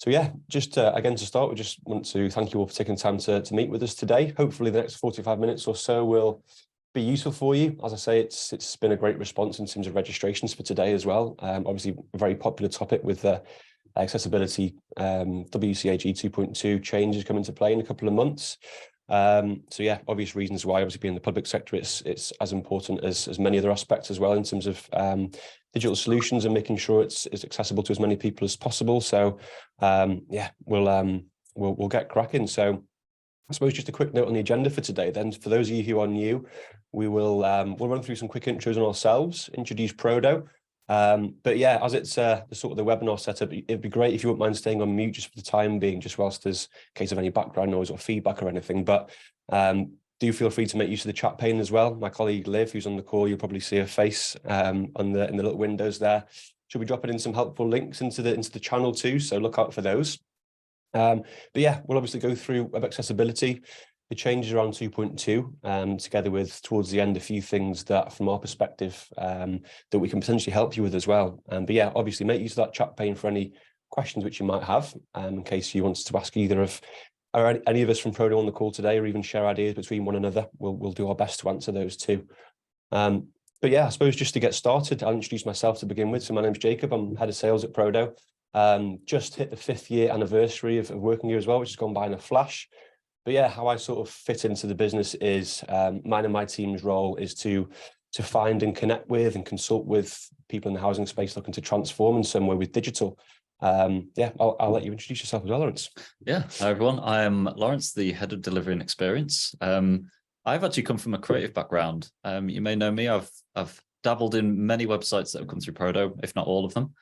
So yeah, just again to start, we just want to thank you all for taking time to meet with us today. Hopefully the next 45 minutes or so will be useful for you. As I say, it's been a great response in terms of registrations for today as well. Obviously a very popular topic with the accessibility WCAG 2.2 changes come into play in a couple of months. So yeah, obvious reasons why, obviously being the public sector, it's as important as many other aspects as well in terms of digital solutions and making sure it's accessible to as many people as possible. So yeah, we'll get cracking. So I suppose just a quick note on the agenda for today. Then, for those of you who are new, we'll run through some quick intros on ourselves, introduce Prodo. But yeah, as it's the sort of the webinar setup, it'd be great if you wouldn't mind staying on mute just for the time being, just whilst there's in case of any background noise or feedback or anything. But do feel free to make use of the chat pane as well. My colleague Liv, who's on the call, you'll probably see her face in the little windows there. She'll be dropping in some helpful links into the channel too, so look out for those. But yeah, we'll obviously go through web accessibility, the changes around 2.2, together with towards the end a few things that from our perspective that we can potentially help you with as well. But yeah, obviously make use of that chat pane for any questions which you might have, in case you want to ask either of or any of us from Prodo on the call today, or even share ideas between one another. We'll do our best to answer those too. But yeah, I suppose just to get started, I'll introduce myself to begin with. So my name's Jacob, I'm head of sales at Prodo. Just hit the 5th year anniversary of working here as well, which has gone by in a flash. But yeah, how I sort of fit into the business is mine and my team's role is to find and connect with and consult with people in the housing space looking to transform in some way with digital. Yeah, I'll let you introduce yourself as well, Lawrence. Yeah, hi everyone. I am Lawrence, the head of delivery and experience. I've actually come from a creative background. You may know me. I've dabbled in many websites that have come through Prodo, if not all of them.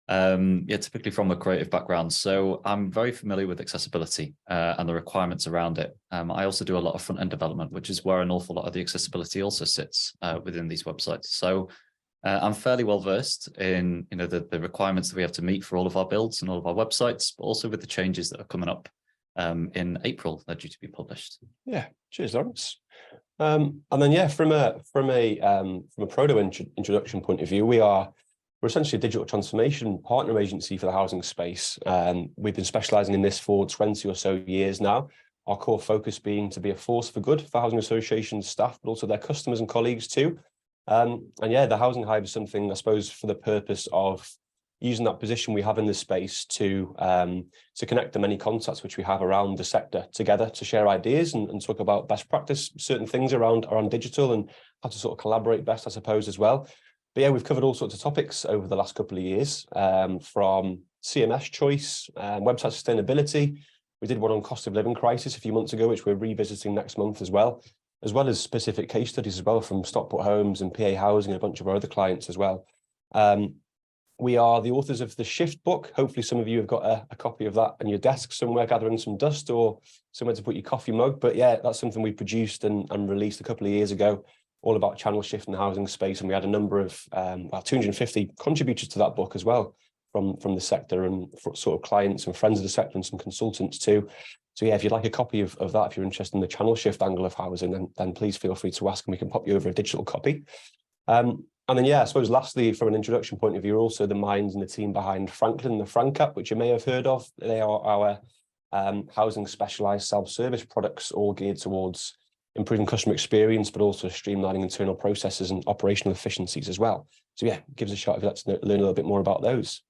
Yeah, typically from a creative background. So I'm very familiar with accessibility and the requirements around it. I also do a lot of front-end development, which is where an awful lot of the accessibility also sits within these websites. So I'm fairly well versed in the requirements that we have to meet for all of our builds and all of our websites, but also with the changes that are coming up in April, they're due to be published. Yeah, cheers, Lawrence. And then yeah, from a Prodo introduction point of view, we're essentially a digital transformation partner agency for the housing space. We've been specialising in this for 20 or so years now. Our core focus being to be a force for good for housing associations staff, but also their customers and colleagues too. And yeah, the Housing Hive is something, I suppose, for the purpose of using that position we have in this space to connect the many contacts which we have around the sector together to share ideas and talk about best practice, certain things around digital and how to sort of collaborate best, I suppose, as well. But yeah, we've covered all sorts of topics over the last couple of years, from CMS choice, website sustainability. We did one on cost of living crisis a few months ago, which we're revisiting next month as well as specific case studies as well from Stockport Homes and PA Housing and a bunch of our other clients as well. We are the authors of the Shift book. Hopefully some of you have got a copy of that on your desk somewhere, gathering some dust or somewhere to put your coffee mug. But yeah, that's something we produced and released a couple of years ago, all about channel shift in the housing space. And we had a number of, 250 contributors to that book as well from the sector and sort of clients and friends of the sector and some consultants too. So yeah, if you'd like a copy of that, if you're interested in the channel shift angle of housing, then please feel free to ask and we can pop you over a digital copy. And then, yeah, I suppose lastly, from an introduction point of view, also the minds and the team behind Franklin and the Frank app, which you may have heard of. They are our housing specialised self-service products, all geared towards improving customer experience, but also streamlining internal processes and operational efficiencies as well. So yeah, give us a shot if you'd like to learn a little bit more about those.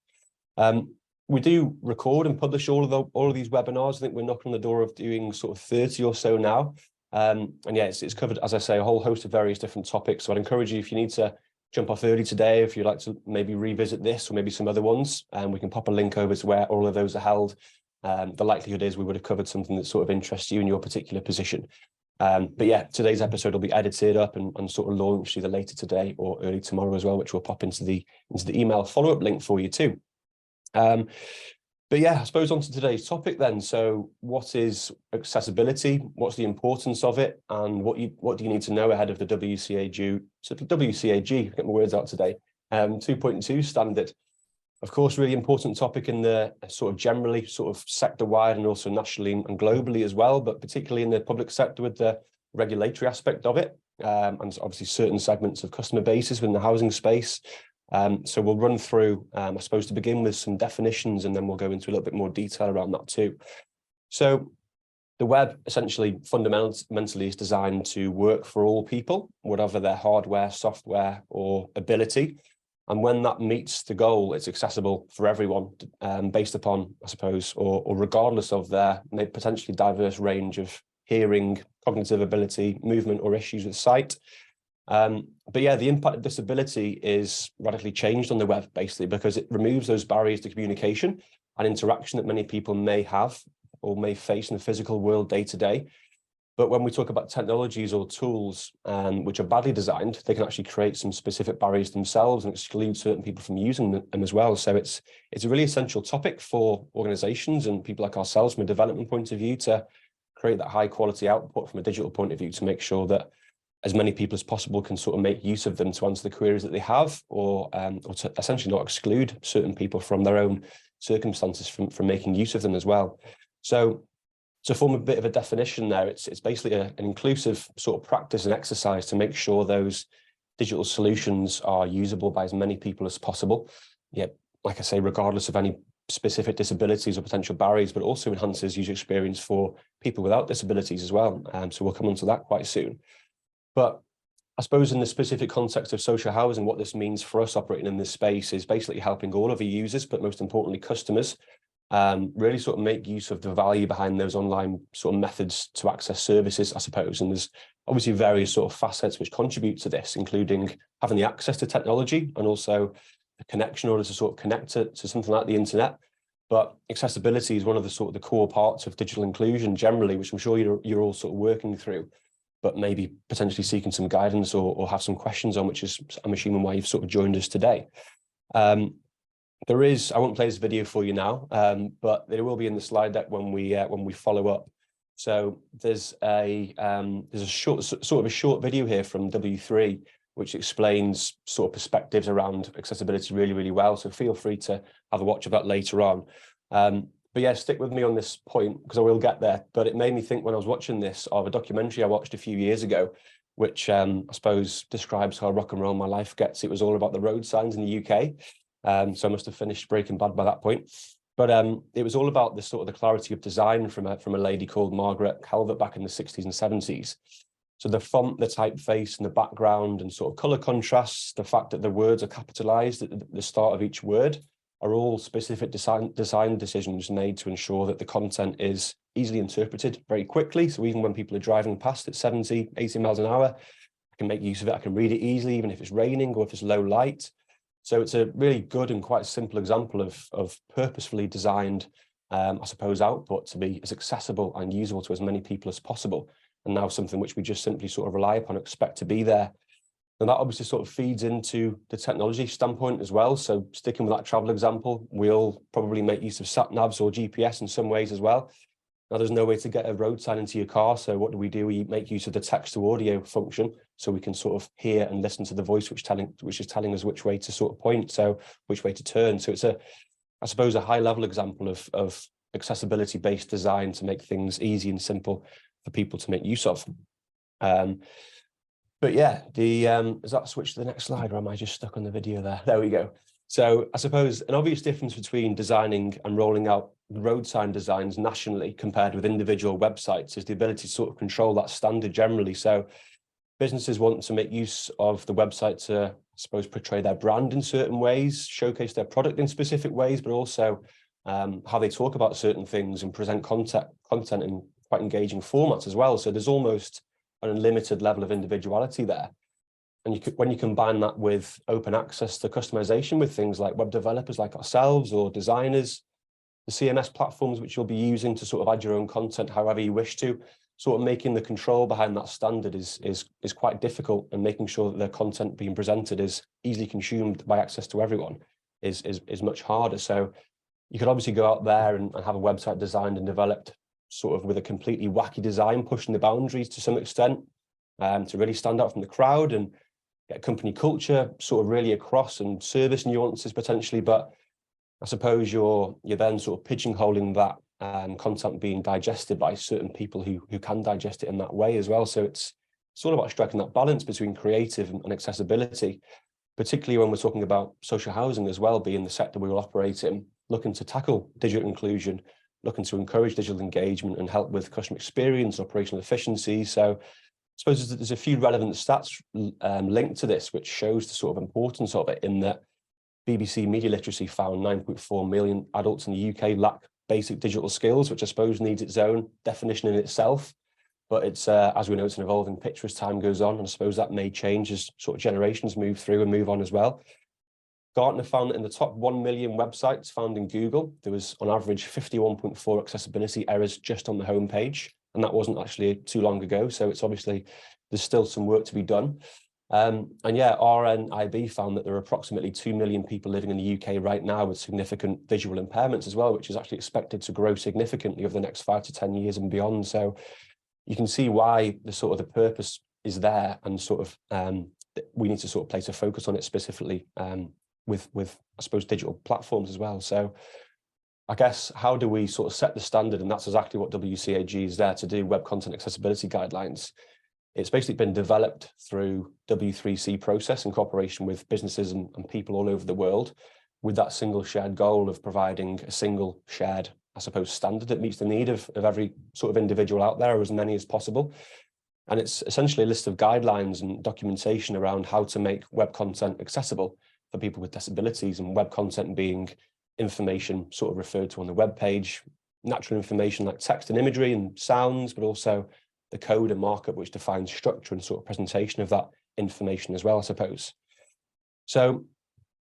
We do record and publish all of these webinars. I think we're knocking on the door of doing sort of 30 or so now. And yeah, it's covered, as I say, a whole host of various different topics. So I'd encourage you, if you need to jump off early today, if you'd like to maybe revisit this or maybe some other ones, and we can pop a link over to where all of those are held. The likelihood is we would have covered something that sort of interests you in your particular position. But yeah, today's episode will be edited up and sort of launched either later today or early tomorrow as well, which will pop into the email follow-up link for you too. But yeah, I suppose onto today's topic then. So what is accessibility? What's the importance of it? And what do you need to know ahead of the WCAG, get my words out today, 2.2 standard? Of course, really important topic in the sort of generally sort of sector-wide and also nationally and globally as well, but particularly in the public sector with the regulatory aspect of it. And obviously certain segments of customer bases within the housing space So we'll run through, I suppose, to begin with some definitions, and then we'll go into a little bit more detail around that too. So the web essentially fundamentally is designed to work for all people, whatever their hardware, software, or ability. And when that meets the goal, it's accessible for everyone, based upon, I suppose, or regardless of their potentially diverse range of hearing, cognitive ability, movement, or issues with sight. But yeah, the impact of disability is radically changed on the web, basically, because it removes those barriers to communication and interaction that many people may have or may face in the physical world day to day. But when we talk about technologies or tools which are badly designed, they can actually create some specific barriers themselves and exclude certain people from using them as well. So it's a really essential topic for organizations and people like ourselves from a development point of view to create that high quality output from a digital point of view to make sure that as many people as possible can sort of make use of them to answer the queries that they have, or to essentially not exclude certain people from their own circumstances from making use of them as well. So to form a bit of a definition there, it's basically an inclusive sort of practice and exercise to make sure those digital solutions are usable by as many people as possible. Yeah, like I say, regardless of any specific disabilities or potential barriers, but also enhances user experience for people without disabilities as well. So we'll come on to that quite soon. But I suppose in the specific context of social housing, what this means for us operating in this space is basically helping all of the users, but most importantly, customers, really sort of make use of the value behind those online sort of methods to access services, I suppose. And there's obviously various sort of facets which contribute to this, including having the access to technology and also the connection in order to sort of connect to something like the internet. But accessibility is one of the sort of the core parts of digital inclusion generally, which I'm sure you're all sort of working through, but maybe potentially seeking some guidance or have some questions on, which is, I'm assuming, why you've sort of joined us today. There is, I won't play this video for you now, but there will be in the slide deck when we follow up. So there's a short video here from W3, which explains sort of perspectives around accessibility really well. So feel free to have a watch of that later on. But yeah, stick with me on this point because I will get there. But it made me think when I was watching this of a documentary I watched a few years ago, which I suppose describes how rock and roll my life gets. It was all about the road signs in the UK. So I must have finished Breaking Bad by that point. But it was all about the sort of the clarity of design from a lady called Margaret Calvert back in the 60s and 70s. So the font, the typeface, and the background and sort of color contrasts, the fact that the words are capitalized at the start of each word are all specific design decisions made to ensure that the content is easily interpreted very quickly. So even when people are driving past at 70, 80 miles an hour, I can make use of it. I can read it easily, even if it's raining or if it's low light. So it's a really good and quite simple example of purposefully designed, I suppose, output to be as accessible and usable to as many people as possible. And now something which we just simply sort of rely upon, expect to be there. And that obviously sort of feeds into the technology standpoint as well. So sticking with that travel example, we'll probably make use of sat navs or GPS in some ways as well. Now, there's no way to get a road sign into your car. So what do? We make use of the text to audio function so we can sort of hear and listen to the voice which is telling us which way to sort of point, so which way to turn. So it's I suppose, a high level example of accessibility based design to make things easy and simple for people to make use of. But yeah, is that switch to the next slide, or am I just stuck on the video there? There we go. So I suppose an obvious difference between designing and rolling out road sign designs nationally compared with individual websites is the ability to sort of control that standard generally. So businesses want to make use of the website to, I suppose, portray their brand in certain ways, showcase their product in specific ways, but also how they talk about certain things and present content in quite engaging formats as well. So there's almost an unlimited level of individuality there. And when you combine that with open access to customization with things like web developers like ourselves or designers, the CMS platforms which you'll be using to sort of add your own content however you wish to, sort of making the control behind that standard is quite difficult, and making sure that the content being presented is easily consumed by access to everyone is much harder. So you could obviously go out there and have a website designed and developed sort of with a completely wacky design, pushing the boundaries to some extent, to really stand out from the crowd and get company culture sort of really across and service nuances potentially. But I suppose you're then sort of pigeonholing that content being digested by certain people who can digest it in that way as well. So it's all about striking that balance between creative and accessibility. particularly when we're talking about social housing as well, being the sector we will operate in, looking to tackle digital inclusion, looking to encourage digital engagement and help with customer experience, operational efficiency. So I suppose there's a few relevant stats linked to this, which shows the sort of importance of it, in that BBC Media Literacy found 9.4 million adults in the UK lack basic digital skills, which I suppose needs its own definition in itself. But it's, as we know, it's an evolving picture as time goes on, and I suppose that may change as sort of generations move through and move on as well. Gartner found that in the top 1 million websites found in Google, there was on average 51.4 accessibility errors just on the homepage, and that wasn't actually too long ago. So it's obviously, there's still some work to be done. And yeah, RNIB found that there are approximately 2 million people living in the UK right now with significant visual impairments as well, which is actually expected to grow significantly over the next 5 to 10 years and beyond. So you can see why the sort of the purpose is there, and sort of we need to sort of place a focus on it specifically with I suppose digital platforms as well. So I guess, how do we sort of set the standard? And that's exactly what WCAG is there to do, web content accessibility guidelines. It's basically been developed through W3C process in cooperation with businesses and people all over the world, with that single shared goal of providing a single shared, I suppose, standard that meets the need of every sort of individual out there, or as many as possible. And it's essentially a list of guidelines and documentation around how to make web content accessible for people with disabilities, and web content being information sort of referred to on the web page, natural information like text and imagery and sounds, but also the code and markup which defines structure and sort of presentation of that information as well, I suppose. So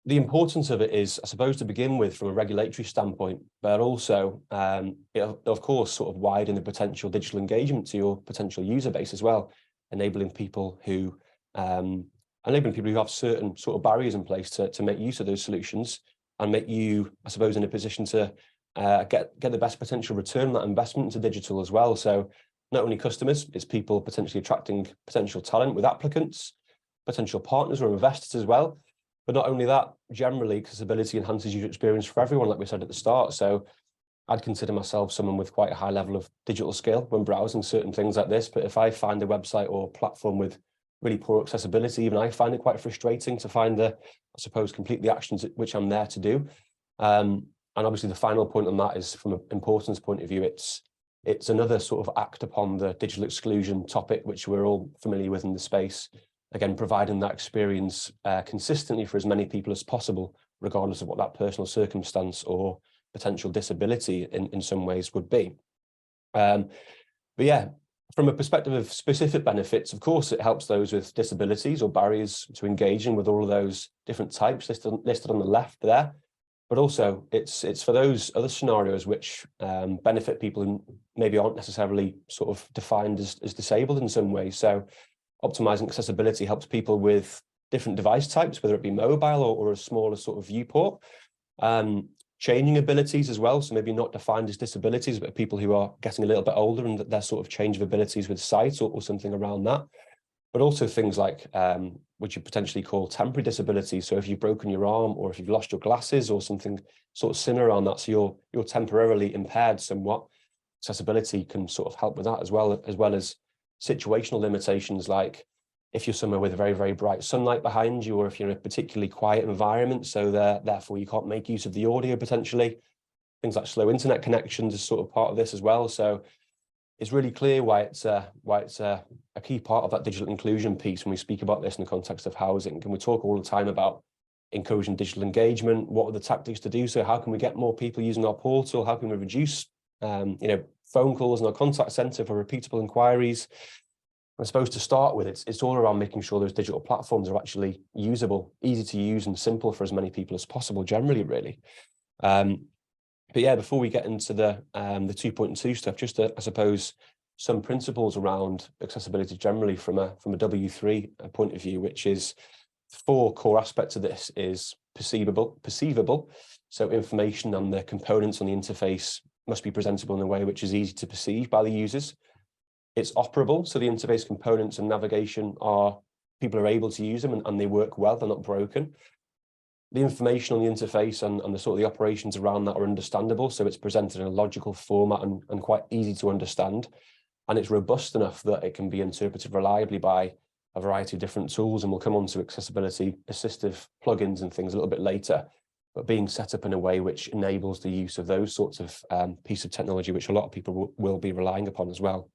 the importance of it is, I suppose, to begin with from a regulatory standpoint, but also, of course, sort of widen the potential digital engagement to your potential user base as well, enabling people who have certain sort of barriers in place to make use of those solutions, and make you, I suppose, in a position to get the best potential return on that investment into digital as well. So not only customers, it's people potentially attracting potential talent with applicants, potential partners or investors as well. But not only that, generally accessibility enhances user experience for everyone, like we said at the start. So I'd consider myself someone with quite a high level of digital skill when browsing certain things like this. But if I find a website or platform with really poor accessibility, even I find it quite frustrating to find I suppose, complete the actions which I'm there to do. And obviously the final point on that is, from an importance point of view, it's another sort of act upon the digital exclusion topic, which we're all familiar with in the space. Again, providing that experience consistently for as many people as possible, regardless of what that personal circumstance or potential disability in some ways would be. But yeah, from a perspective of specific benefits, of course, it helps those with disabilities or barriers to engaging with all of those different types listed on the left there. But also it's for those other scenarios which benefit people who maybe aren't necessarily sort of defined as disabled in some way. So optimizing accessibility helps people with different device types, whether it be mobile or a smaller sort of viewport. Changing abilities as well, so maybe not defined as disabilities, but people who are getting a little bit older and their sort of change of abilities with sight or something around that. But also things like which you potentially call temporary disabilities. So if you've broken your arm, or if you've lost your glasses or something sort of similar around that, so you're temporarily impaired somewhat, accessibility can sort of help with that as well as situational limitations, like if you're somewhere with very, very bright sunlight behind you, or if you're in a particularly quiet environment, so therefore you can't make use of the audio potentially. Things like slow internet connections is sort of part of this as well. So it's really clear why it's a key part of that digital inclusion piece when we speak about this in the context of housing. And we talk all the time about encouraging digital engagement. What are the tactics to do so? How can we get more people using our portal? How can we reduce phone calls in our contact center for repeatable inquiries? I suppose to start with, it's all around making sure those digital platforms are actually usable, easy to use and simple for as many people as possible generally, really. But yeah, before we get into the 2.2 stuff, just I suppose some principles around accessibility generally from a W3 point of view, which is 4 core aspects of this is perceivable. So information and the components on the interface must be presentable in a way which is easy to perceive by the users. It's operable, so the interface components and navigation people are able to use them and they work well, they're not broken. The information on the interface and the sort of the operations around that are understandable, so it's presented in a logical format and quite easy to understand. And it's robust enough that it can be interpreted reliably by a variety of different tools, and we'll come on to accessibility assistive plugins and things a little bit later, but being set up in a way which enables the use of those sorts of piece of technology, which a lot of people will be relying upon as well.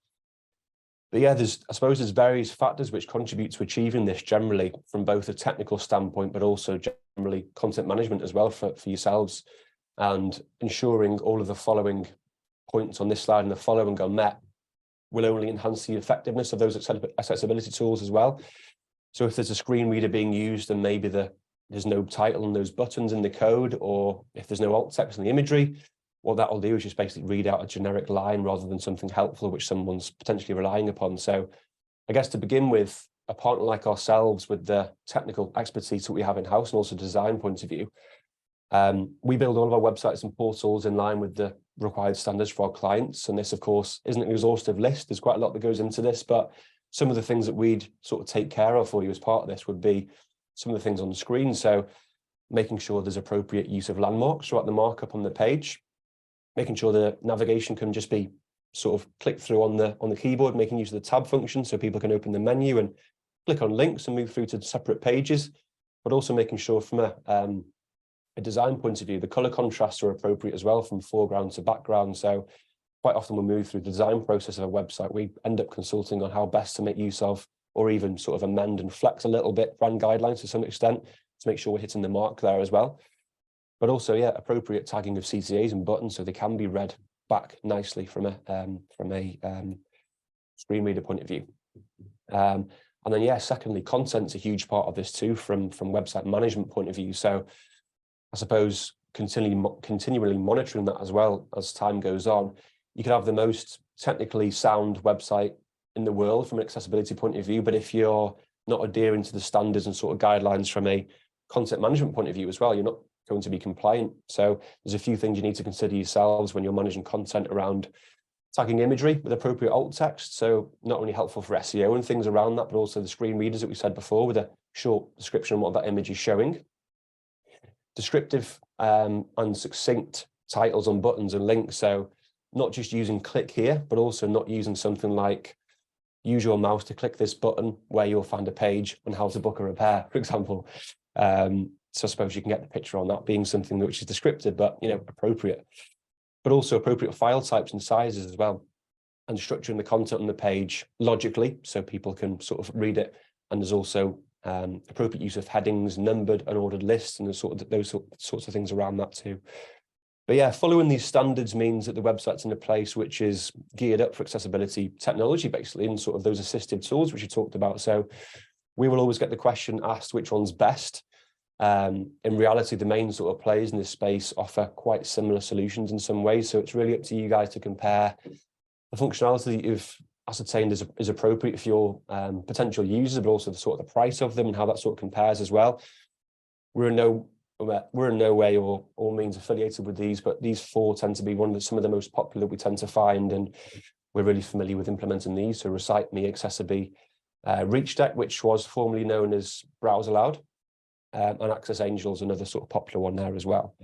But yeah, I suppose there's various factors which contribute to achieving this generally from both a technical standpoint, but also generally content management as well for yourselves, and ensuring all of the following points on this slide and the following are met will only enhance the effectiveness of those accessibility tools as well. So if there's a screen reader being used and maybe there's no title and those buttons in the code, or if there's no alt text in the imagery, what that will do is just basically read out a generic line rather than something helpful which someone's potentially relying upon. So I guess to begin with, a partner like ourselves with the technical expertise that we have in-house and also design point of view, we build all of our websites and portals in line with the required standards for our clients. And this, of course, isn't an exhaustive list. There's quite a lot that goes into this, but some of the things that we'd sort of take care of for you as part of this would be some of the things on the screen. So making sure there's appropriate use of landmarks throughout the markup on the page, making sure the navigation can just be sort of clicked through on the keyboard, making use of the tab function so people can open the menu and click on links and move through to separate pages, but also making sure from a design point of view, the color contrasts are appropriate as well from foreground to background. So quite often when we move through the design process of a website, we end up consulting on how best to make use of, or even sort of amend and flex a little bit brand guidelines to some extent to make sure we're hitting the mark there as well. But also, yeah, appropriate tagging of CTAs and buttons so they can be read back nicely from a screen reader point of view. And then, yeah, secondly, content's a huge part of this too from website management point of view. So I suppose continually monitoring that as well as time goes on. You could have the most technically sound website in the world from an accessibility point of view, but if you're not adhering to the standards and sort of guidelines from a content management point of view as well, you're not going to be compliant. So there's a few things you need to consider yourselves when you're managing content around tagging imagery with appropriate alt text. So not only helpful for SEO and things around that, but also the screen readers that we said before with a short description on what that image is showing. Descriptive and succinct titles on buttons and links. So not just using click here, but also not using something like use your mouse to click this button where you'll find a page on how to book a repair, for example. So I suppose you can get the picture on that being something which is descriptive, but appropriate, but also appropriate file types and sizes as well, and structuring the content on the page logically so people can sort of read it. And there's also appropriate use of headings, numbered and ordered lists, and those sorts of things around that too. But yeah, following these standards means that the website's in a place which is geared up for accessibility technology, basically, and sort of those assistive tools which you talked about. So we will always get the question asked which one's best. In reality, the main sort of players in this space offer quite similar solutions in some ways. So it's really up to you guys to compare the functionality that you've ascertained is appropriate for your potential users, but also the sort of the price of them and how that sort of compares as well. We're in no way or means affiliated with these, but these four tend to be some of the most popular we tend to find, and we're really familiar with implementing these. So Recite Me, Accessibility, ReachDeck, which was formerly known as Browse Aloud, and Access Angels, another sort of popular one there as well.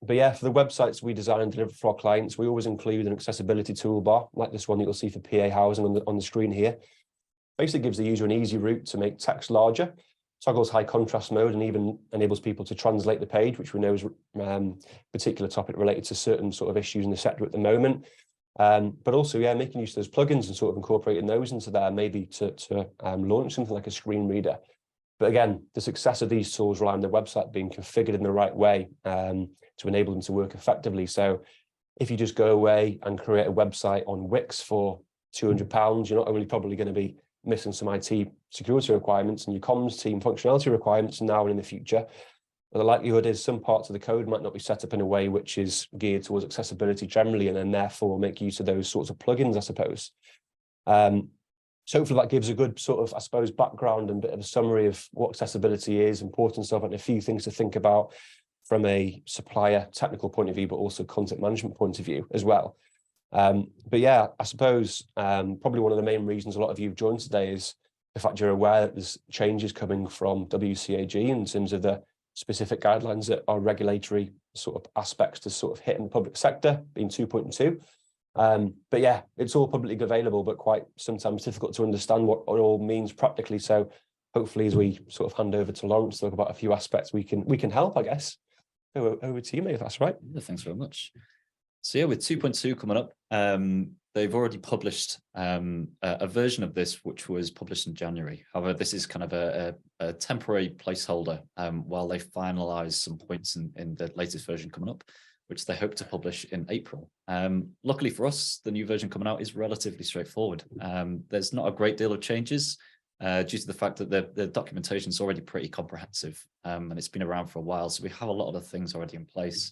But yeah, for the websites we design and deliver for our clients, we always include an accessibility toolbar like this one that you'll see for PA housing on the screen here. Basically gives the user an easy route to make text larger, toggles high contrast mode, and even enables people to translate the page, which we know is a particular topic related to certain sort of issues in the sector at the moment. But also, yeah, making use of those plugins and sort of incorporating those into there, maybe to launch something like a screen reader. But again, the success of these tools rely on the website being configured in the right way to enable them to work effectively. So if you just go away and create a website on Wix for £200, you're not only probably going to be missing some IT security requirements and your comms team functionality requirements now and in the future, but the likelihood is some parts of the code might not be set up in a way which is geared towards accessibility generally, and then therefore make use of those sorts of plugins, I suppose. So hopefully that gives a good sort of, I suppose, background and bit of a summary of what accessibility is, importance of it, and a few things to think about from a supplier technical point of view, but also content management point of view as well. But yeah, I suppose probably one of the main reasons a lot of you have joined today is the fact you're aware that there's changes coming from WCAG in terms of the specific guidelines that are regulatory sort of aspects to sort of hit in the public sector, being 2.2. But yeah, it's all publicly available, but quite sometimes difficult to understand what it all means practically. So hopefully, as we sort of hand over to Lawrence to talk about a few aspects, we can help, I guess. Over to you, mate, if that's right. Yeah, thanks very much. So yeah, with 2.2 coming up, they've already published a version of this, which was published in January. However, this is kind of a temporary placeholder while they finalize some points in the latest version coming up, which they hope to publish in April. Luckily for us, the new version coming out is relatively straightforward. There's not a great deal of changes due to the fact that the documentation is already pretty comprehensive and it's been around for a while. So we have a lot of the things already in place.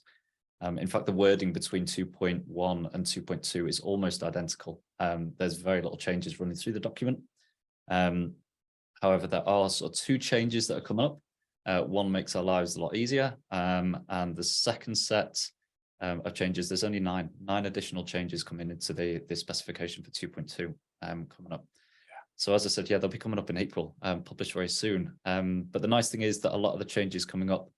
In fact, the wording between 2.1 and 2.2 is almost identical. There's very little changes running through the document. However, there are sort of 2 changes that are coming up. One makes our lives a lot easier. And the second set of changes, there's only nine additional changes coming into the specification for 2.2 coming up. So as I said, yeah, they'll be coming up in April, published very soon. But the nice thing is that a lot of the changes coming up,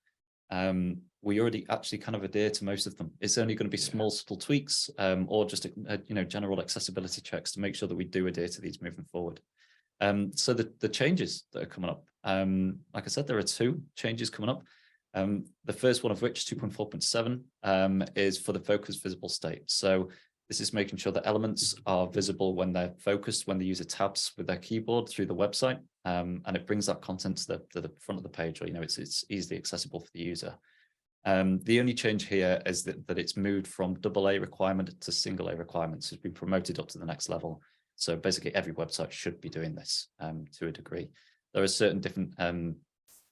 we already actually kind of adhere to most of them. It's only going to be small, subtle tweaks or just general accessibility checks to make sure that we do adhere to these moving forward. So the changes that are coming up, like I said, there are 2 changes coming up. The first one of which, 2.4.7, is for the focused visible state. So this is making sure that elements are visible when they're focused, when the user taps with their keyboard through the website, and it brings that content to the front of the page, or it's easily accessible for the user. The only change here is that it's moved from AA requirement to single A requirements. It's been promoted up to the next level. So basically every website should be doing this to a degree. There are certain different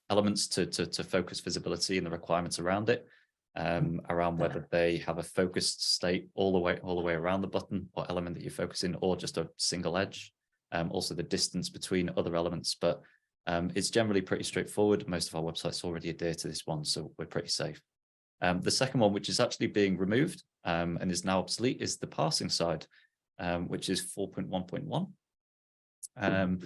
elements to focus visibility and the requirements around it, around whether they have a focused state all the way around the button or element that you're focusing, or just a single edge. Also the distance between other elements, but it's generally pretty straightforward. Most of our websites already adhere to this one, so we're pretty safe. The second one, which is actually being removed and is now obsolete, is the parsing side, which is 4.1.1.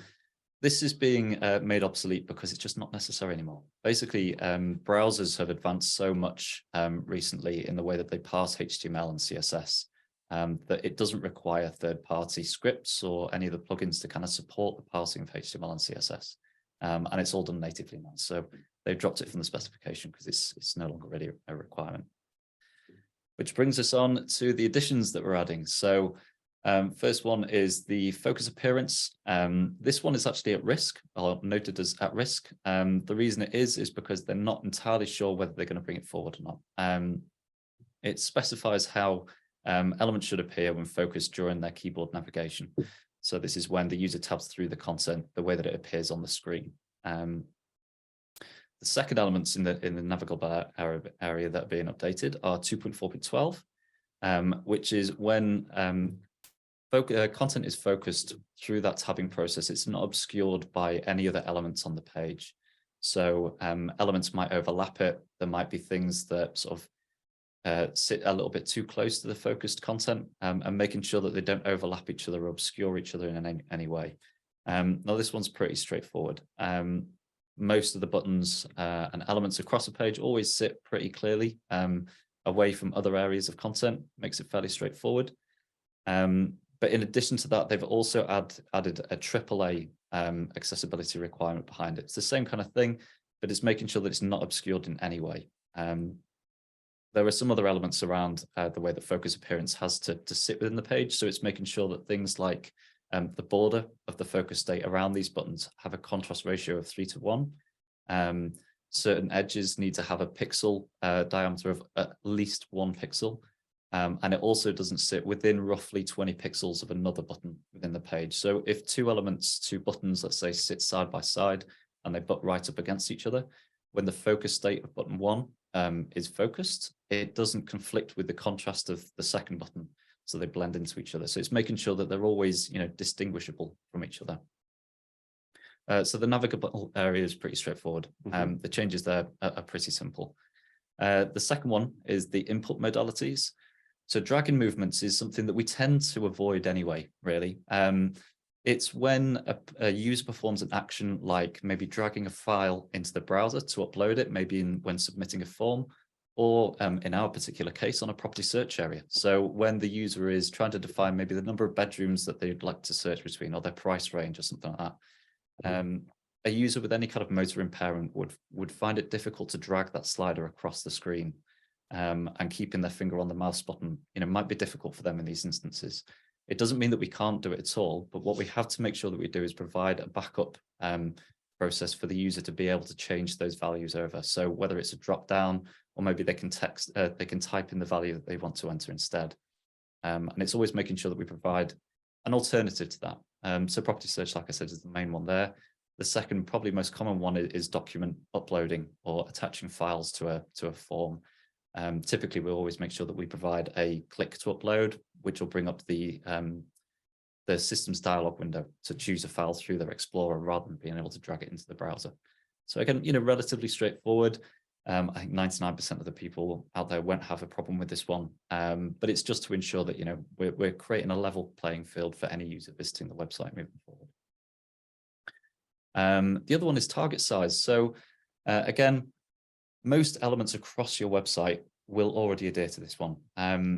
This is being made obsolete because it's just not necessary anymore. Basically, browsers have advanced so much recently in the way that they parse HTML and CSS that it doesn't require third-party scripts or any of the plugins to kind of support the parsing of HTML and CSS. And it's all done natively now. So they've dropped it from the specification because it's no longer really a requirement. Which brings us on to the additions that we're adding. So first one is the focus appearance. This one is actually at risk, or noted as at risk. The reason it is because they're not entirely sure whether they're going to bring it forward or not. It specifies how elements should appear when focused during their keyboard navigation. So this is when the user taps through the content, the way that it appears on the screen. The second elements in the navigable area that are being updated are 2.4.12, which is when content is focused through that tabbing process. It's not obscured by any other elements on the page. So elements might overlap it. There might be things that sort of sit a little bit too close to the focused content, and making sure that they don't overlap each other or obscure each other in any way. Now, this one's pretty straightforward. Most of the buttons and elements across a page always sit pretty clearly away from other areas of content, makes it fairly straightforward. But in addition to that, they've also added a AAA accessibility requirement behind it. It's the same kind of thing, but it's making sure that it's not obscured in any way. There are some other elements around the way that focus appearance has to sit within the page. So it's making sure that things like the border of the focus state around these buttons have a contrast ratio of 3:1. Certain edges need to have a pixel diameter of at least 1 pixel. And it also doesn't sit within roughly 20 pixels of another button within the page. So if two buttons, let's say, sit side by side and they butt right up against each other, when the focus state of button 1 is focused, it doesn't conflict with the contrast of the second button. So they blend into each other. So it's making sure that they're always, distinguishable from each other. So the navigable area is pretty straightforward. The changes there are pretty simple. The second one is the input modalities. So dragging movements is something that we tend to avoid anyway, really. It's when a user performs an action like maybe dragging a file into the browser to upload it, maybe when submitting a form, or in our particular case, on a property search area. So when the user is trying to define maybe the number of bedrooms that they'd like to search between, or their price range or something like that, a user with any kind of motor impairment would find it difficult to drag that slider across the screen, and keeping their finger on the mouse button, might be difficult for them in these instances. It doesn't mean that we can't do it at all, but what we have to make sure that we do is provide a backup process for the user to be able to change those values over. So whether it's a drop down, or maybe they can type in the value that they want to enter instead. And it's always making sure that we provide an alternative to that. So property search, like I said, is the main one there. The second, probably most common one, is document uploading or attaching files to a form. Typically, we'll always make sure that we provide a click to upload, which will bring up the system's dialog window to choose a file through their Explorer rather than being able to drag it into the browser. So again, relatively straightforward. I think 99% of the people out there won't have a problem with this one, but it's just to ensure that we're creating a level playing field for any user visiting the website moving forward. The other one is target size. So again, most elements across your website will already adhere to this one.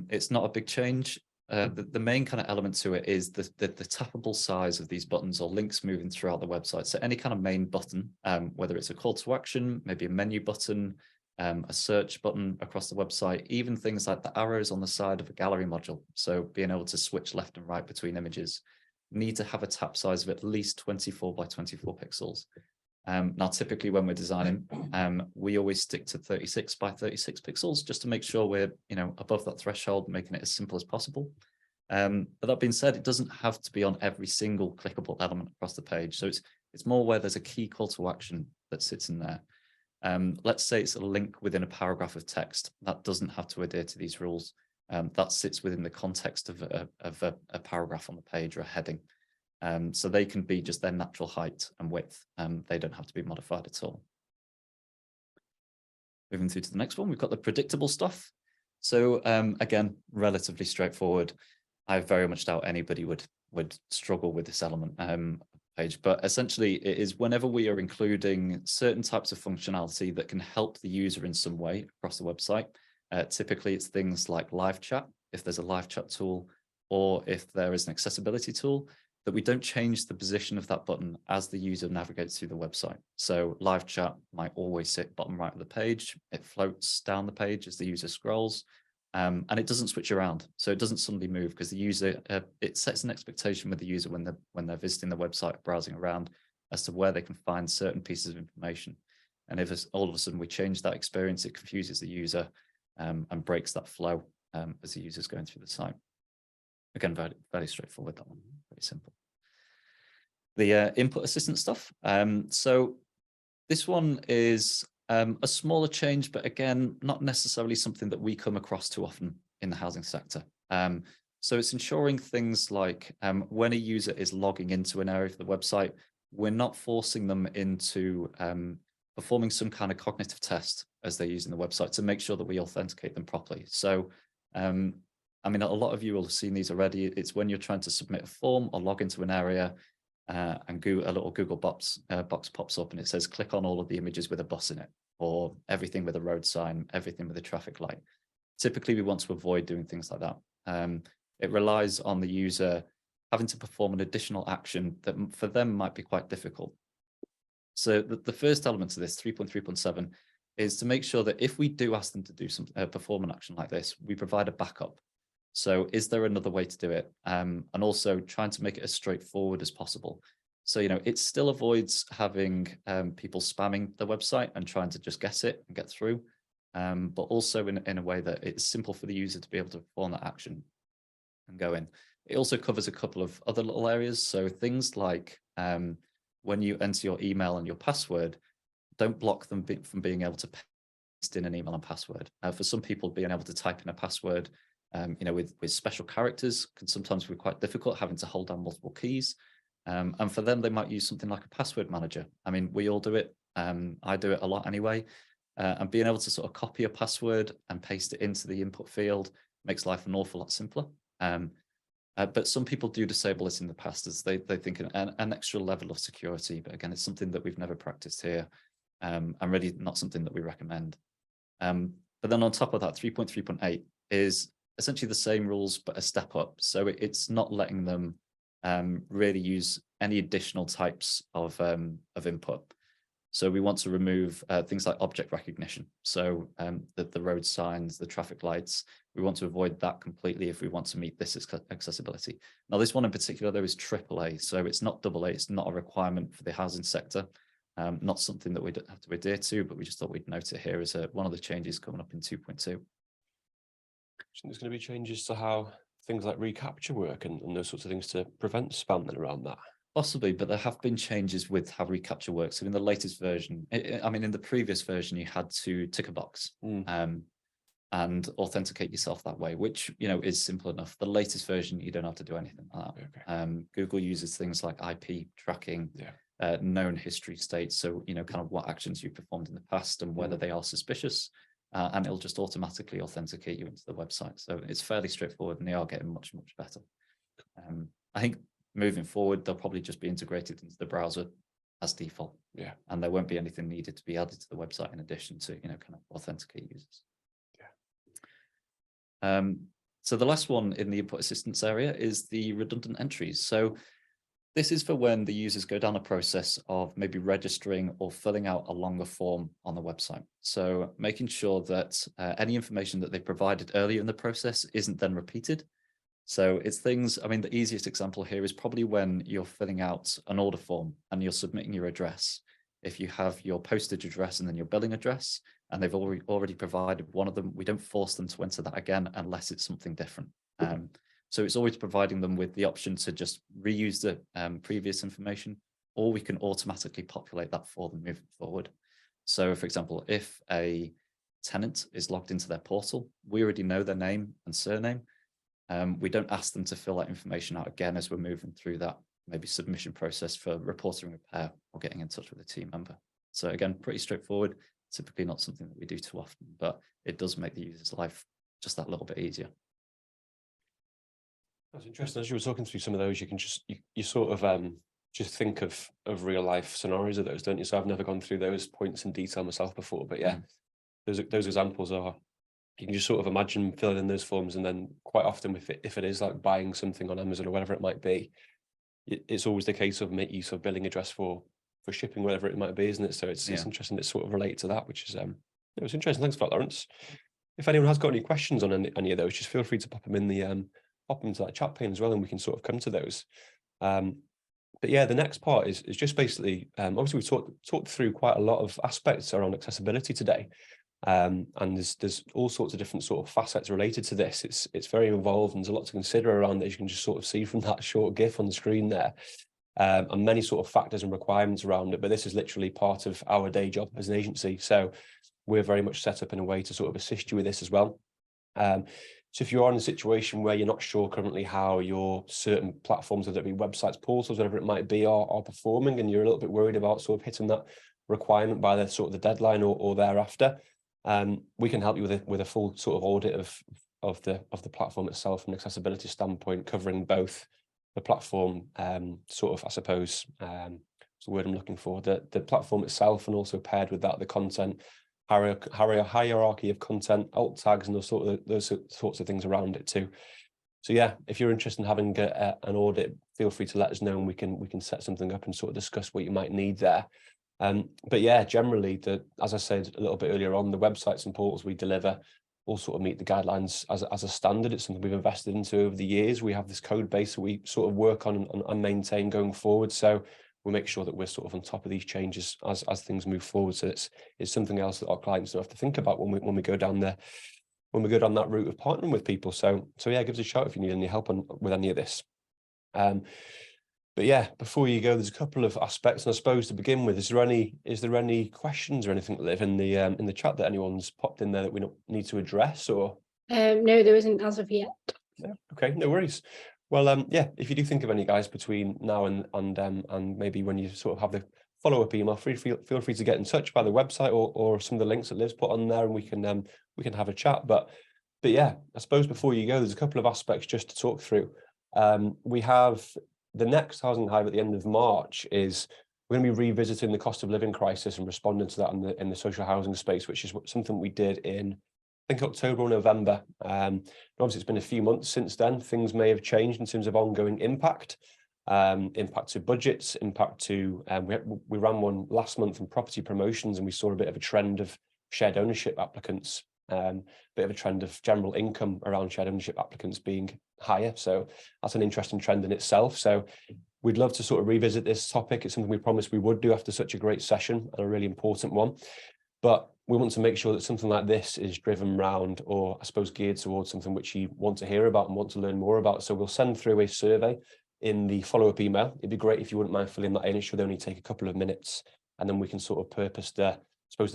It's not a big change. The main kind of element to it is the tappable size of these buttons or links moving throughout the website. So any kind of main button, whether it's a call to action, maybe a menu button, a search button across the website, even things like the arrows on the side of a gallery module. So being able to switch left and right between images need to have a tap size of at least 24 by 24 pixels. Now, typically when we're designing, we always stick to 36 by 36 pixels just to make sure we're, above that threshold, making it as simple as possible. But that being said, it doesn't have to be on every single clickable element across the page. So it's more where there's a key call to action that sits in there. Let's say it's a link within a paragraph of text. That doesn't have to adhere to these rules. That sits within the context of a paragraph on the page or a heading. So they can be just their natural height and width. They don't have to be modified at all. Moving through to the next one, we've got the predictable stuff. So again, relatively straightforward. I very much doubt anybody would struggle with this element page, but essentially it is whenever we are including certain types of functionality that can help the user in some way across the website. Typically it's things like live chat, if there's a live chat tool, or if there is an accessibility tool, that we don't change the position of that button as the user navigates through the website. So live chat might always sit bottom right of the page. It floats down the page as the user scrolls, and it doesn't switch around. So it doesn't suddenly move because the user, it sets an expectation with the user when they're visiting the website, browsing around, as to where they can find certain pieces of information. And if all of a sudden we change that experience, it confuses the user and breaks that flow as the user's going through the site. Again, very, very straightforward, that one, very simple. The input assistant stuff. So this one is a smaller change, but again, not necessarily something that we come across too often in the housing sector. So it's ensuring things like when a user is logging into an area of the website, we're not forcing them into performing some kind of cognitive test as they're using the website to make sure that we authenticate them properly. So I mean, a lot of you will have seen these already. It's when you're trying to submit a form or log into an area and a little Google box pops up and it says, click on all of the images with a bus in it, or everything with a road sign, everything with a traffic light. Typically, we want to avoid doing things like that. It relies on the user having to perform an additional action that for them might be quite difficult. So the first element to this, 3.3.7, is to make sure that if we do ask them to do some perform an action like this, we provide a backup. So is there another way to do it? And also trying to make it as straightforward as possible. So, it still avoids having people spamming the website and trying to just guess it and get through, but also in a way that it's simple for the user to be able to perform that action and go in. It also covers a couple of other little areas. So things like when you enter your email and your password, don't block them from being able to paste in an email and password. For some people, being able to type in a password with special characters can sometimes be quite difficult, having to hold down multiple keys. And for them, they might use something like a password manager. I mean, we all do it. I do it a lot anyway. And being able to sort of copy a password and paste it into the input field makes life an awful lot simpler. But some people do disable it in the past as they think an extra level of security. But again, it's something that we've never practiced here and really not something that we recommend. But then on top of that, 3.3.8 is essentially the same rules, but a step up. So it's not letting them really use any additional types of input. So we want to remove things like object recognition. So the road signs, the traffic lights, we want to avoid that completely if we want to meet this accessibility. Now, this one in particular, though, is AAA. So it's not AA. It's not a requirement for the housing sector. Not something that we don't have to adhere to, but we just thought we'd note it here as one of the changes coming up in 2.2. There's going to be changes to how things like reCAPTCHA work and those sorts of things to prevent spam then around that. Possibly, but there have been changes with how reCAPTCHA works. So in the latest version, I mean, in the previous version, you had to tick a box and authenticate yourself that way, which, you know, is simple enough. The latest version, you don't have to do anything like that. Okay. Google uses things like IP tracking, known history states. So, you know, kind of what actions you performed in the past and whether they are suspicious. And it'll just automatically authenticate you into the website. So it's fairly straightforward, and they are getting much, much better. I think moving forward, they'll probably just be integrated into the browser as default. Yeah. And there won't be anything needed to be added to the website in addition to, you know, kind of authenticate users. Yeah. So the last one in the input assistance area is the redundant entries. So this is for when the users go down a process of maybe registering or filling out a longer form on the website. So making sure that any information that they provided earlier in the process isn't then repeated. So it's things, I mean, the easiest example here is probably when you're filling out an order form and you're submitting your address. If you have your postage address and then your billing address, and they've already provided one of them, we don't force them to enter that again unless it's something different. So it's always providing them with the option to just reuse the previous information, or we can automatically populate that for them moving forward. So for example, if a tenant is logged into their portal, we already know their name and surname. We don't ask them to fill that information out again as we're moving through that maybe submission process for reporting repair or getting in touch with a team member. So again, pretty straightforward, typically not something that we do too often, but it does make the user's life just that little bit easier. That's interesting. As you were talking through some of those, you can just you sort of just think of real life scenarios of those, don't you? So I've never gone through those points in detail myself before, but yeah, those examples are, you can just sort of imagine filling in those forms, and then quite often if it is like buying something on Amazon or whatever it might be, it's always the case of make use of billing address for shipping, whatever it might be, isn't it? So it's interesting to sort of relate to that, which is it was interesting. Thanks for that, Lawrence. If anyone has got any questions on any of those, just feel free to pop them in the pop them into that chat pane as well, and we can sort of come to those. But yeah, the next part is just basically, obviously we've talked through quite a lot of aspects around accessibility today. And there's all sorts of different sort of facets related to this. It's very involved, and there's a lot to consider around it, as you can just sort of see from that short GIF on the screen there. And many sort of factors and requirements around it, but this is literally part of our day job as an agency. So we're very much set up in a way to sort of assist you with this as well. So if you're in a situation where you're not sure currently how your certain platforms, whether it be websites, portals, whatever it might be, are performing, and you're a little bit worried about sort of hitting that requirement by the sort of the deadline or thereafter, we can help you with a full sort of audit of the platform itself from an accessibility standpoint, covering both the platform, sort of, I suppose, what's the word I'm looking for, the platform itself, and also paired with that, the content, hierarchy of content, alt tags, and those sorts of things around it too. So yeah, if you're interested in having an audit, feel free to let us know, and we can set something up and sort of discuss what you might need there. But yeah, generally, as I said a little bit earlier on, the websites and portals we deliver all sort of meet the guidelines as a standard. It's something we've invested into over the years. We have this code base that we sort of work on and maintain going forward. So we make sure that we're sort of on top of these changes as things move forward. So it's something else that our clients don't have to think about when we go down that route of partnering with people. So yeah, give us a shout if you need any help with any of this. But yeah, before you go, there's a couple of aspects, and I suppose to begin with, is there any questions or anything that live in the chat that anyone's popped in there that we need to address, or? No, there isn't as of yet. No, okay, no worries. Well, yeah, if you do think of any guys between now and maybe when you sort of have the follow-up email, feel free to get in touch by the website or some of the links that Liv's put on there, and we can have a chat. But yeah, I suppose before you go, there's a couple of aspects just to talk through. We have the next Housing Hive at the end of March. We're going to be revisiting the cost of living crisis and responding to that in the social housing space, which is something we did in think October or November. Obviously, it's been a few months since then. Things may have changed in terms of ongoing impact, impact to budgets, impact to, we ran one last month in property promotions, and we saw a bit of a trend of shared ownership applicants, bit of a trend of general income around shared ownership applicants being higher. So that's an interesting trend in itself. So we'd love to sort of revisit this topic. It's something we promised we would do after such a great session and a really important one. But we want to make sure that something like this is driven round, or I suppose geared towards something which you want to hear about and want to learn more about. So we'll send through a survey in the follow-up email. It'd be great if you wouldn't mind filling that in. It should only take a couple of minutes, and then we can sort of purpose the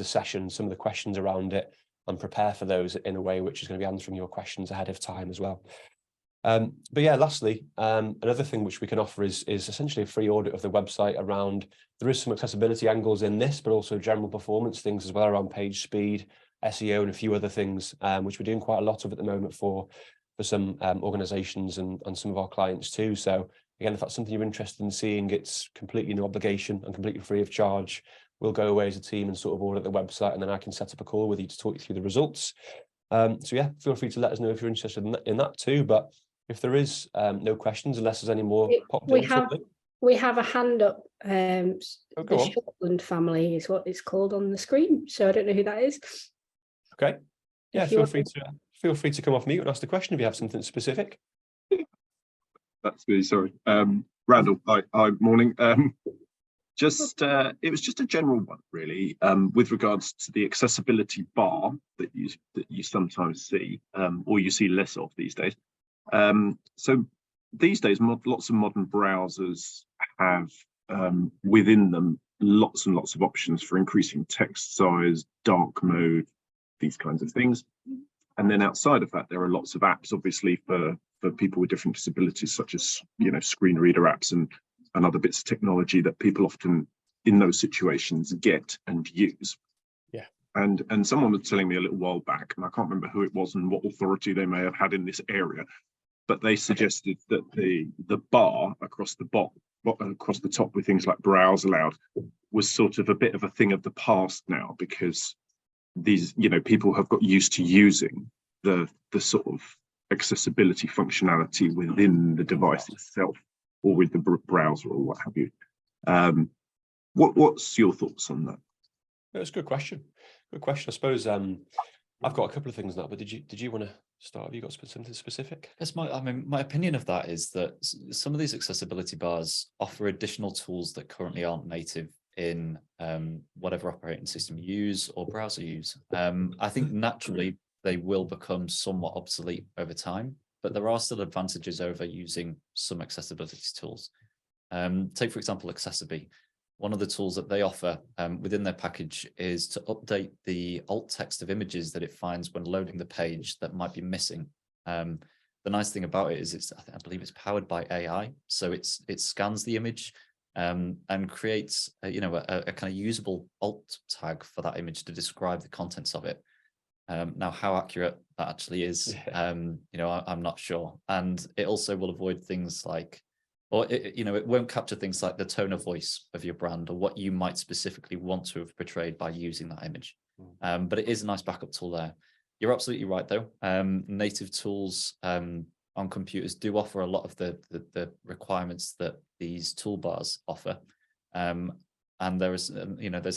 session, some of the questions around it, and prepare for those in a way which is going to be answering your questions ahead of time as well. But yeah, lastly, another thing which we can offer is essentially a free audit of the website around, there is some accessibility angles in this, but also general performance things as well around page speed, SEO, and a few other things, which we're doing quite a lot of at the moment for some organizations and some of our clients too. So again, if that's something you're interested in seeing, it's completely no obligation and completely free of charge. We'll go away as a team and sort of audit the website, and then I can set up a call with you to talk you through the results. So yeah, feel free to let us know if you're interested in that too. But if there is no questions, unless there's any more popped We in, we have a hand up. The on. Shortland family is what it's called on the screen. So I don't know who that is. Okay. Yeah, If you feel free to come off mute and ask the question if you have something specific. That's me, sorry. Randall, hi, morning. It was just a general one, really, with regards to the accessibility bar that you sometimes see, or you see less of these days. So these days, lots of modern browsers have within them lots and lots of options for increasing text size, dark mode, these kinds of things. And then outside of that, there are lots of apps, obviously, for people with different disabilities, such as, you know, screen reader apps and other bits of technology that people often in those situations get and use. Yeah. And someone was telling me a little while back, and I can't remember who it was and what authority they may have had in this area, but they suggested that the bar across the top with things like browse aloud was sort of a bit of a thing of the past now, because these, you know, people have got used to using the sort of accessibility functionality within the device itself, or with the browser or what have you. What's your thoughts on that? That's a good question. Good question. I suppose I've got a couple of things now, but did you want to start? Have you got something specific? Yes, my opinion of that is that some of these accessibility bars offer additional tools that currently aren't native in whatever operating system you use or browser you use. I think naturally they will become somewhat obsolete over time, but there are still advantages over using some accessibility tools. Take, for example, Accessibility. One of the tools that they offer within their package is to update the alt text of images that it finds when loading the page that might be missing. The nice thing about it is I believe it's powered by AI, so it scans the image and creates a kind of usable alt tag for that image to describe the contents of it. Now, how accurate that actually is, I'm not sure. And it also will avoid things like, or it won't capture things like the tone of voice of your brand or what you might specifically want to have portrayed by using that image. But it is a nice backup tool there. You're absolutely right, though. Native tools on computers do offer a lot of the requirements that these toolbars offer. And there's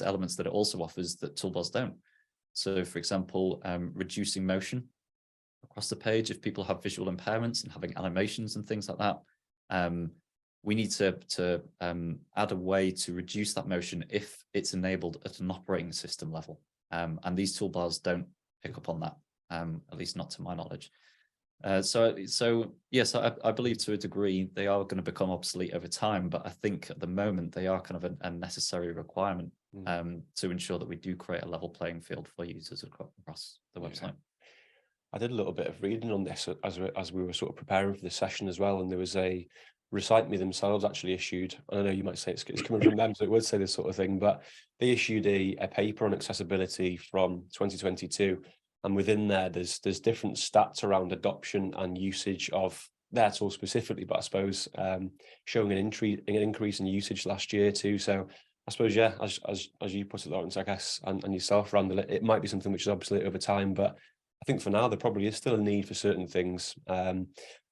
elements that it also offers that toolbars don't. So, for example, reducing motion across the page if people have visual impairments and having animations and things like that. We need to add a way to reduce that motion if it's enabled at an operating system level. And these toolbars don't pick up on that, at least not to my knowledge. So yes, I believe to a degree they are going to become obsolete over time, but I think at the moment they are kind of a necessary requirement to ensure that we do create a level playing field for users across the website. I did a little bit of reading on this as we were sort of preparing for this session as well, and there was a Recite Me themselves actually issued, I know you might say it's coming from them, so it would say this sort of thing, but they issued a paper on accessibility from 2022, and within there's different stats around adoption and usage of their tool specifically, but I suppose showing an increase in usage last year too. So I suppose, yeah, as you put it, Lawrence, I guess, and yourself, Randall, it might be something which is obsolete over time, but I think for now there probably is still a need for certain things, and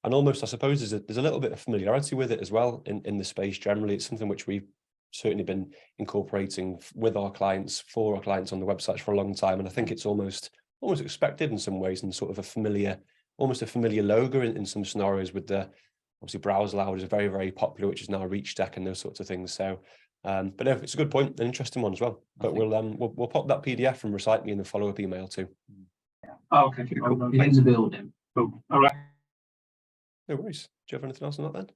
almost I suppose there's a little bit of familiarity with it as well in the space generally. It's something which we've certainly been incorporating with our clients, for our clients on the websites for a long time, and I think it's almost expected in some ways, and sort of almost a familiar logo in some scenarios, with the obviously Browse Loud is very, very popular, which is now Reach Deck and those sorts of things. So but no, it's a good point, an interesting one as well. But we'll pop that PDF from Recite Me in the follow-up email too. Oh, okay, cool. In the building. Cool. All right. No worries. Do you have anything else on that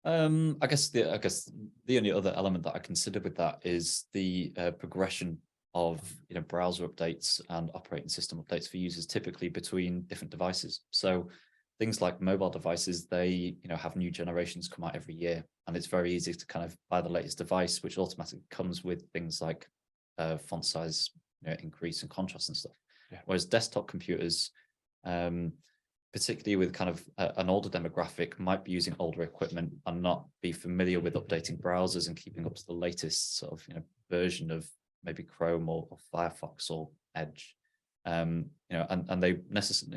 then? I guess the only other element that I consider with that is the progression of browser updates and operating system updates for users, typically between different devices. So things like mobile devices, they have new generations come out every year, and it's very easy to kind of buy the latest device, which automatically comes with things like font size increase and contrast and stuff. Yeah. Whereas desktop computers, particularly with kind of an older demographic, might be using older equipment and not be familiar with updating browsers and keeping up to the latest sort of version of maybe Chrome or Firefox or Edge. And they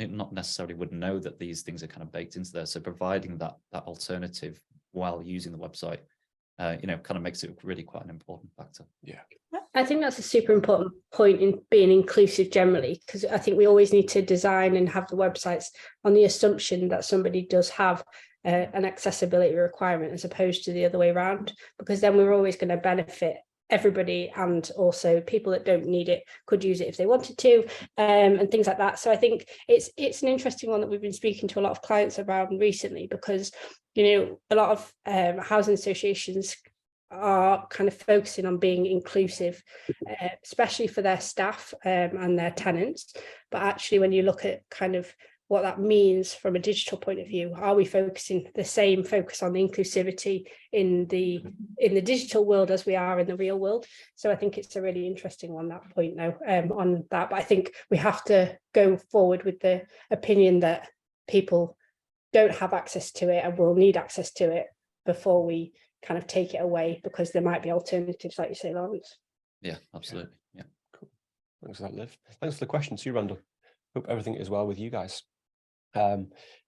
not necessarily would know that these things are kind of baked into there. So providing that alternative while using the website, kind of makes it really quite an important factor. Yeah, I think that's a super important point in being inclusive generally, because I think we always need to design and have the websites on the assumption that somebody does have an accessibility requirement, as opposed to the other way around, because then we're always going to benefit everybody, and also people that don't need it could use it if they wanted to, and things like that. So I think it's an interesting one that we've been speaking to a lot of clients around recently, because a lot of housing associations are kind of focusing on being inclusive, especially for their staff and their tenants. But actually, when you look at kind of what that means from a digital point of view, are we focusing the same focus on the inclusivity in the digital world as we are in the real world? So I think it's a really interesting one, that point now on that. But I think we have to go forward with the opinion that people don't have access to it and will need access to it before we kind of take it away, because there might be alternatives, like you say, Lawrence. Yeah, absolutely. Yeah, cool. Thanks for that, Liv. Thanks for the question too, Randall. Hope everything is well with you guys.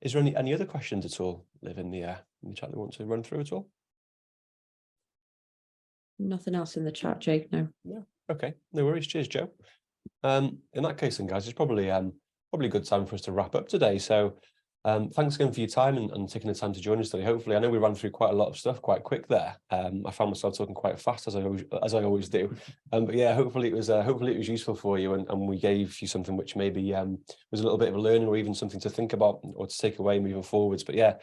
Is there any other questions at all, Liv, in the chat that want to run through at all? Nothing else in the chat, Jake. No. Yeah. Okay. No worries. Cheers, Joe. In that case, then, guys, it's probably a good time for us to wrap up today. So, thanks again for your time and taking the time to join us today. Hopefully, I know we ran through quite a lot of stuff quite quick there. I found myself talking quite fast, as I always do. But yeah, hopefully it was useful for you, and we gave you something which maybe was a little bit of a learning, or even something to think about or to take away moving forwards. But yeah,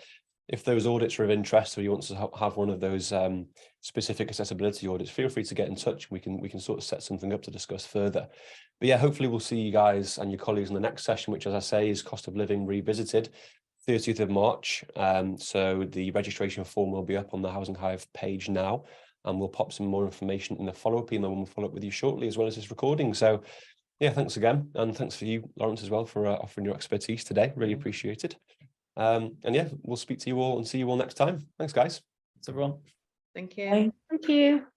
if those audits are of interest, or you want to have one of those specific accessibility audits, feel free to get in touch. We can sort of set something up to discuss further. But yeah, hopefully we'll see you guys and your colleagues in the next session, which, as I say, is Cost of Living Revisited, 30th of March. So the registration form will be up on the Housing Hive page now, and we'll pop some more information in the follow-up email, and we'll follow up with you shortly, as well as this recording. So yeah, thanks again, and thanks for you, Lawrence, as well, for offering your expertise today. Really appreciated. And yeah, we'll speak to you all and see you all next time. Thanks, guys. Thanks, everyone. Thank you. Thank you.